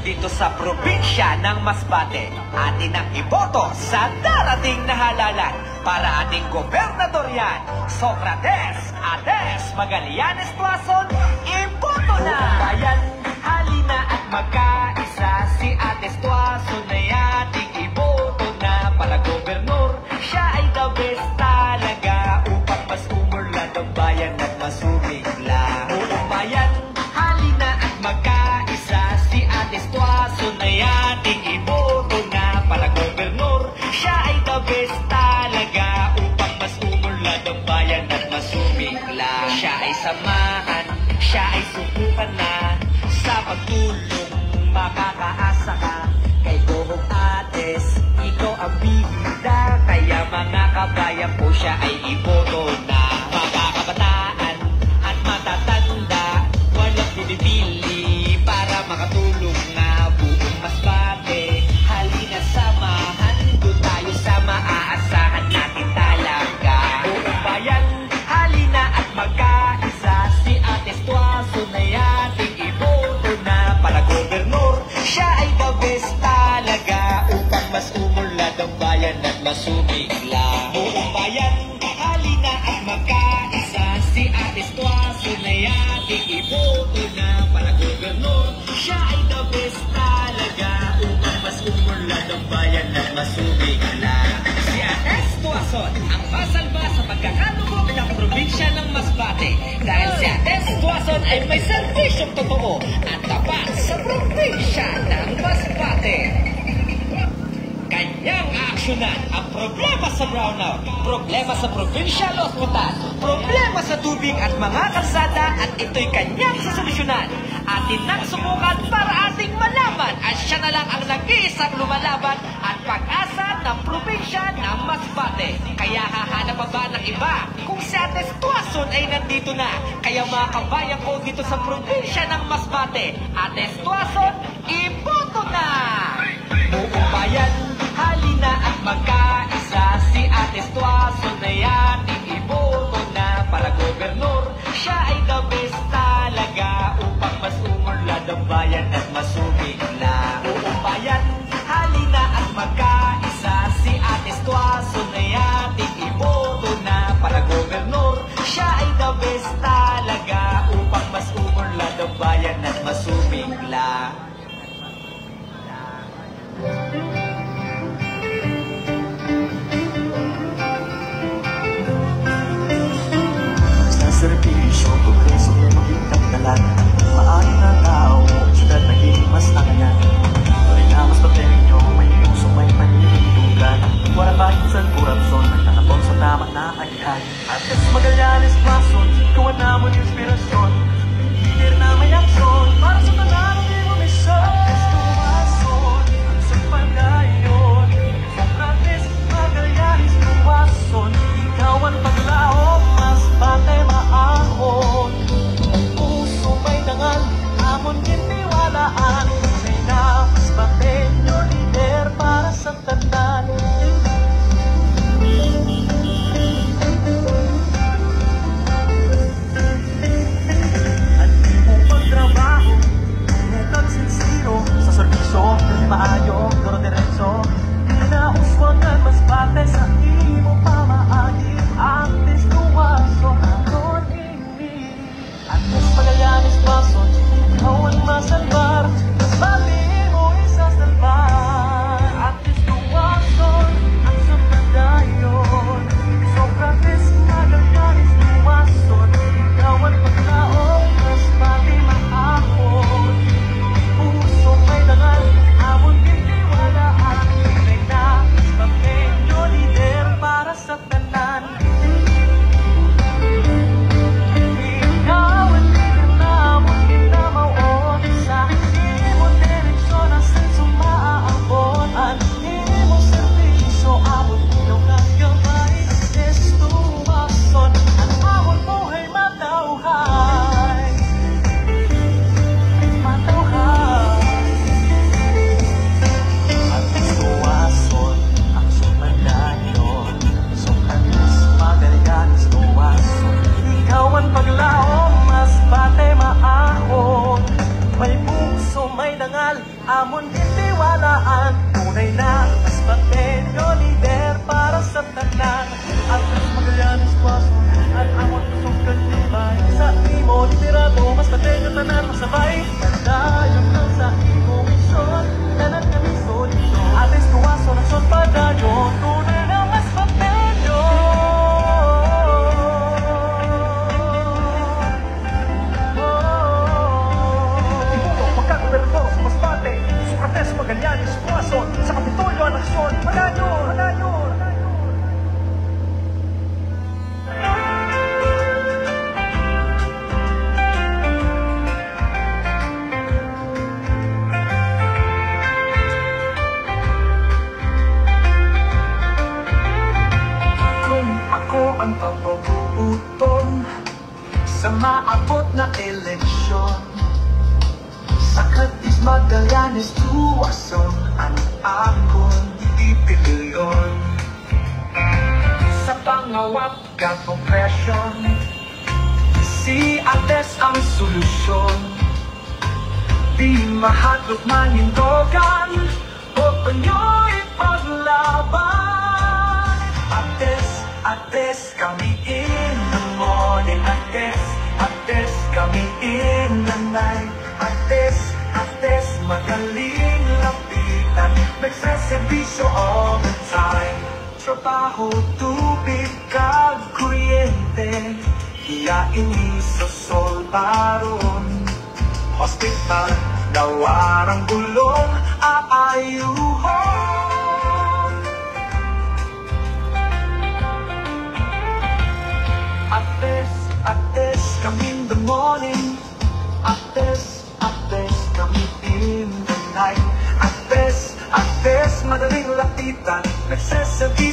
dito sa probinsya ng Masbate. Atin ang iboto sa darating na halalan. Para ating gobernador yan, Socrates Ades Magallanes Tuason, iboto na! Bayan, halina at magkaisa, si Ades Tuason ay ating iboto na. Para gobernador, siya ay the best talaga, upang mas umurlad ang bayan at masumigla. Buong bayan, halina at magkaisa, si Ades Tuason ay ating iboto na. Para gobernador, siya ay the best talaga, upang mas umurlad ang bayan at masumigla. Siya ay samahan, siya ay subukan na, sa pagtulong makakaasa ka. Kay Gogong Ades, ikaw ang bida, kaya mga kabayan po siya ay iboto na. Mga kabataan at matatanda, walang pinipili para makatulong na buong Masbate. Halina samahan, doon tayo sa maaasahan natin talaga. Buong bayan, halina at magkaisa, si Ades Tuason ay ating iboto na. Para gobernador, siya ay the best talaga, upang mas umurlad ang bayan at masumigla. Buong bayan, halina at magkaisa, si Ades Tuason ay ating iboto na. Para gobernador, siya ay the best talaga, upang mas umurlad ang bayan at masumigla. Si Ades Tuason ang masalba sa pagkakalugod ng probinsya ng Masbate, dahil si Ades Tuason ay may serbisyong totoo at tapat sa probinsya ng Masbate. Kanyang aaksyonan ang problema sa brownout, problema sa provincial hospital, problema sa tubig at mga kalsada, at ito'y kanyang sasolusyonan. Atin nang subukan para ating malaman, at siya na lang ang nag-iisang lumalaban at pag-asa ng probinsya ng Masbate. Kaya hahanap pa ba ng iba kung si Ades Tuason ay nandito na? Kaya mga kabayan ko dito sa probinsya ng Masbate, Ades Tuason, iboto na! Buong bayan, halina at magkaisa, si Ades Tuason ay ating iboto na. Para gobernador, siya ay the best talaga, upang mas umurlad ang bayan at masumigla. Buong bayan, halina at magkaisa, si Ades Tuason ay ating iboto na. Para gobernador, siya ay the best talaga, upang mas umurlad ang bayan at masumigla. Servisyo, progreso na maging kaptalan. Maari na tao, siyudad naging mas angayan. Tuloy na mas patenyo, may puso, may paninilugan. Wala pahinsan, kurapson, nagtatapon sa tama na agihan. Ades Magallanes Tuason, ikaw ang namon inspirasyon. Leader na may aksyon, para sa tanang di mo misyon. Ades Tuason, ang sumpangayon. Socrates Magallanes Tuason, ikaw ang paglaong Masbate maahon. Ang puso may dangal, amon giniwalaan. May na Masbateño, lider para sa tanan. amon itiwalaan. Tunay na Masbateño, lider para sa tanan. Andres Magallanes Quezon, at amon kusog kanibay. Sa imo liderato, Masbateño tanan masabay. Padayon lang sa imo misyon, tanan kami solisyon. Ates Quezon at son padayon, tunay na Masbateño. Gobernador sa Masbate, Socrates Magallanes Quezon, sa Kapitolyo ang aksyon, Malayon, Malayon. Kung ako ang papabubuton sa maabot na eleksyon, Socrates Magallanes Quezon ang akong ipinilyon. Sa pangawat ka compression, si Ates ang solusyon. Di mahatlok manindogan, o panyo'y paglaban. Ates kami in the morning. Ates kami in the night. Ates, magaling lapitan, nagsaservisyo all the time. Trabaho, tubig, kag kuryente, hiyain sa sol baron. Hospital, dawarang gulong, aayuhon. Ates, kami in the morning. Ates, kami in the night. Ates, madaling lapitan, nagsasabi